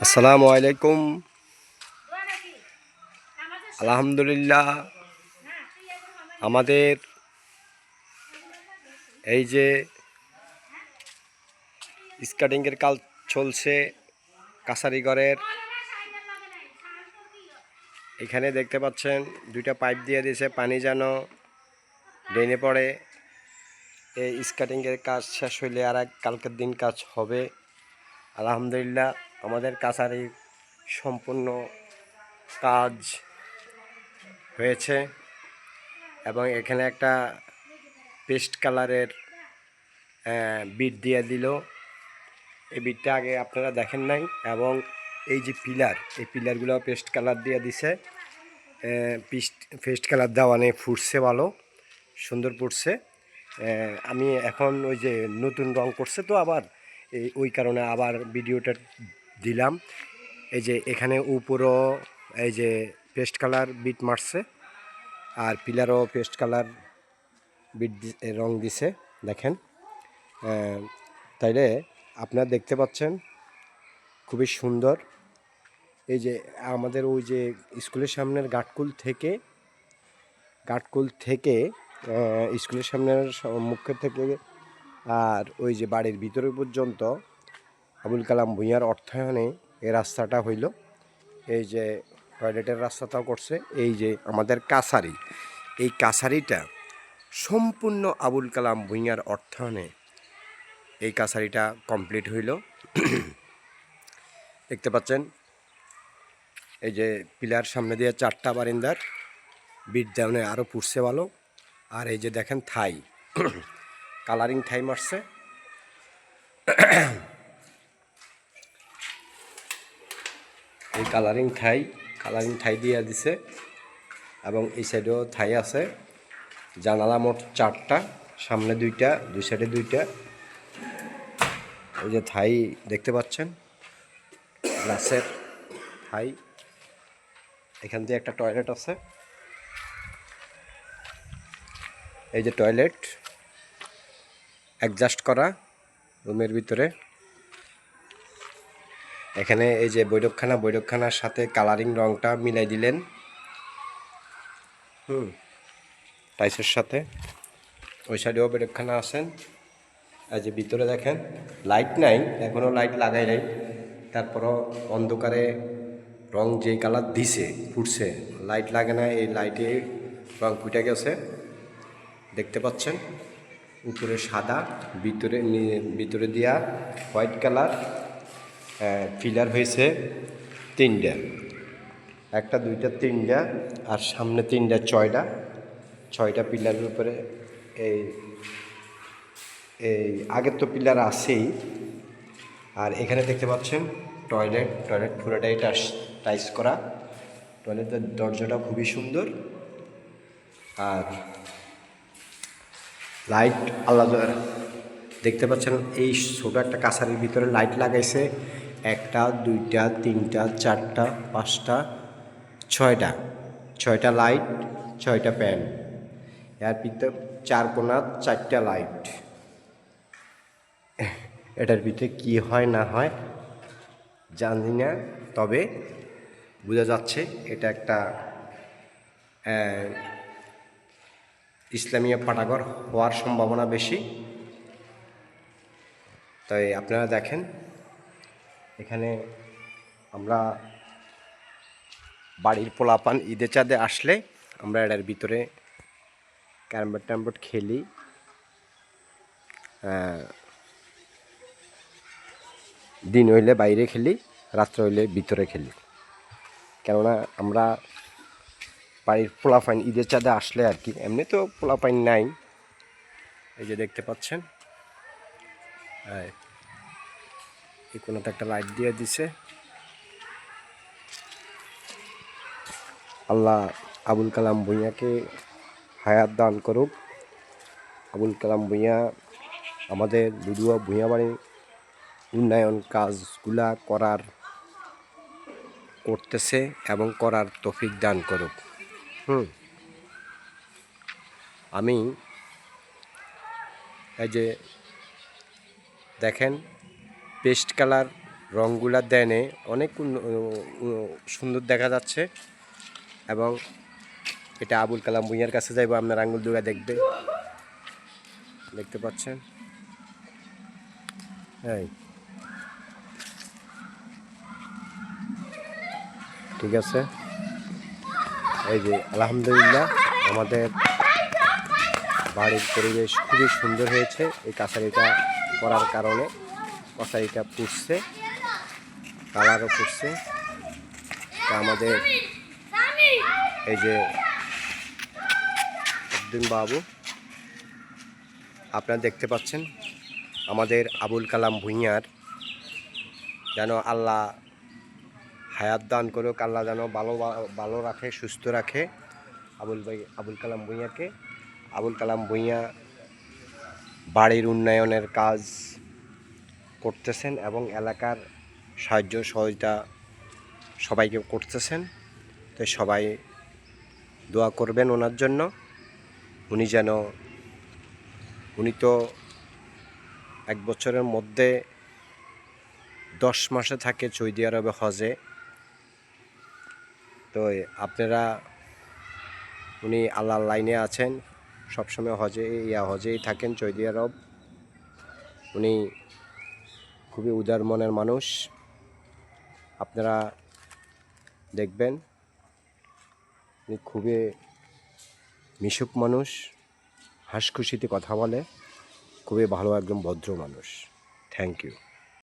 আসসালামু আলাইকুম। আলহামদুলিল্লাহ, আমাদের এই যে স্কাটিংয়ের কাজ চলছে কাছারিঘরের। এখানে দেখতে পাচ্ছেন দুইটা পাইপ দিয়ে দিয়েছে, পানি যেন ড্রেনে পড়ে। এই স্কাটিংয়ের কাজ শেষ হইলে আর কালকের দিন কাজ হবে। আলহামদুলিল্লাহ, আমাদের কাছারি সম্পূর্ণ কাজ হয়েছে এবং এখানে একটা পেস্ট কালারের বিট দিয়ে দিল। এই বিটটা আগে আপনারা দেখেন নাই। এবং এই যে পিলার, এই পিলারগুলো পেস্ট কালার দিয়ে দিছে। পেস্ট কালার দেওয়া নেই, ফুটছে ভালো, সুন্দর ফুটছে। আমি এখন ওই যে নতুন রং করছে তো আবার ওই কারণে আবার ভিডিওটা দিলাম। এই যে এখানে উপরও এই যে পেস্ট কালার বিট মারছে, আর পিলারও পেস্ট কালার বিট রং দিছে, দেখেন। তাইলে আপনারা দেখতে পাচ্ছেন খুবই সুন্দর। এই যে আমাদের ওই যে স্কুলের সামনের গাটকুল থেকে স্কুলের সামনের মুখ থেকে আর ওই যে বাড়ির ভিতরে পর্যন্ত আবুল কালাম ভূঁইয়ার অর্থায়নে এই রাস্তাটা হইল। এই যে টয়লেটের রাস্তাটাও করছে। এই যে আমাদের কাছারি, এই কাছারিটা সম্পূর্ণ আবুল কালাম ভূঁইয়ার অর্থায়নে এই কাছারিটা কমপ্লিট হইল। দেখতে পাচ্ছেন এই যে পিলার সামনে দিয়ে 4টা বারিন্দার বিট দেওয়ানে আরও পুষছে ভালো। আর এই যে দেখেন থাই কালারিং থাই মারছে। এই কালারিং থাই দিয়ে দিছে এবং এই সাইডেও থাই আছে। জানালা মোট 4টা, সামনে 2টা, দুই সাইডে 2টা। এই যে থাই দেখতে পাচ্ছেন, গ্লাসের থাই। এখান দিয়ে একটা টয়লেট আছে। এই যে টয়লেট অ্যাডজাস্ট করা রুমের ভিতরে। এখানে এই যে বৈঠকখানার সাথে কালারিং রংটা মিলাই দিলেন টাইসের সাথে। ওই সাইডেও বৈঠকখানা আছেন। এই যে ভিতরে দেখেন লাইট নাই, এখনও লাইট লাগাই নাই। তারপরও অন্ধকারে রং যে কালার দিছে ফুটছে, লাইট লাগে না, এই লাইটে রং ফুটে গেছে দেখতে পাচ্ছেন। উপরে সাদা, ভিতরে দিয়া হোয়াইট কালার। পিলার হয়েছে 3টা, 1টা 2টা 3টা, আর সামনে 3টা 6টা পিলারের উপরে। এই আগের তো পিলার আছেই। আর এখানে দেখতে পাচ্ছেন টয়লেট পুরোটাই টাইস করা। টয়লেটের দরজাটা খুবই সুন্দর। আর লাইট আলাদা দেখতে পাচ্ছেন। এই ছোটো একটা কাছারির ভিতরে লাইট লাগাইছে 1টা 2টা 3টা 4টা 5টা 6টা লাইট, 6টা প্যান। এর ভিতরে 4 কোণার 4টা লাইট। এটার ভিতরে কি হয় না হয় জানি না, তবে বোঝা যাচ্ছে এটা একটা ইসলামিয়া পাঠাগার হওয়ার সম্ভাবনা বেশি। তাই আপনারা দেখেন, এখানে আমরা বাড়ির পোলাপান ঈদে চাঁদে আসলে আমরা এটার ভিতরে ক্যারম বোর্ড খেলি। দিন হইলে বাইরে খেলি, রাত্রে হইলে ভিতরে খেলি। কেননা আমরা বাড়ির পোলাপাইন ঈদের চাঁদে আসলে আর কি, এমনি তো পোলাপাইন নাই। এই যে দেখতে পাচ্ছেন এই কোনোতে একটা লাইট দিয়ে দিছে। আল্লাহ আবুল কালাম ভূঁইয়াকে হায়াত দান করুক। আবুল কালাম ভূঁইয়া আমাদের দুদুয়া ভূঁইয়া বাড়ির উন্নয়ন কাজগুলা করতেছে এবং করার তৌফিক দান করুক। আমি এই যে দেখেন পেস্ট কালার রঙগুলা দেনে অনেক সুন্দর দেখা যাচ্ছে। এবং এটা আবুল কালাম ভূঁইয়ার কাছে যাইব, আপনার আঙ্গুল দুগা দেখবে, দেখতে পাচ্ছেন। হ্যাঁ, ঠিক আছে। এই যে আলহামদুলিল্লাহ আমাদের বাড়ির পরিবেশ খুবই সুন্দর হয়েছে এই কাছারিটা করার কারণে। কাছারিটা পুষছে, কালারও পুষছে। তা আমাদের এই যে উদ্দিন বাবু আপনারা দেখতে পাচ্ছেন, আমাদের আবুল কালাম ভূঁইয়ার যেন আল্লাহ হায়াত দান করুক, আল্লাহ যেন ভালো রাখে, সুস্থ রাখে আবুল কালাম ভূঁইয়াকে। আবুল কালাম ভূঁইয়া বাড়ির উন্নয়নের কাজ করতেছেন এবং এলাকার সাহায্য সহযোগিতা সবাইকে করতেছেন। তো সবাই দোয়া করবেন ওনার জন্য। উনি তো 1 বছরের মধ্যে 10 মাসে থাকে সৌদি আরবে হজে। তো আপনারা, উনি আল্লাহর লাইনে আছেন, সবসময় হজেই থাকেন সৌদি আরব। উনি খুবই উদার মনের মানুষ, আপনারা দেখবেন। উনি খুবই মিশুক মানুষ, হাসখুশিতে কথা বলে, খুবই ভালো একজন ভদ্র মানুষ। Thank you.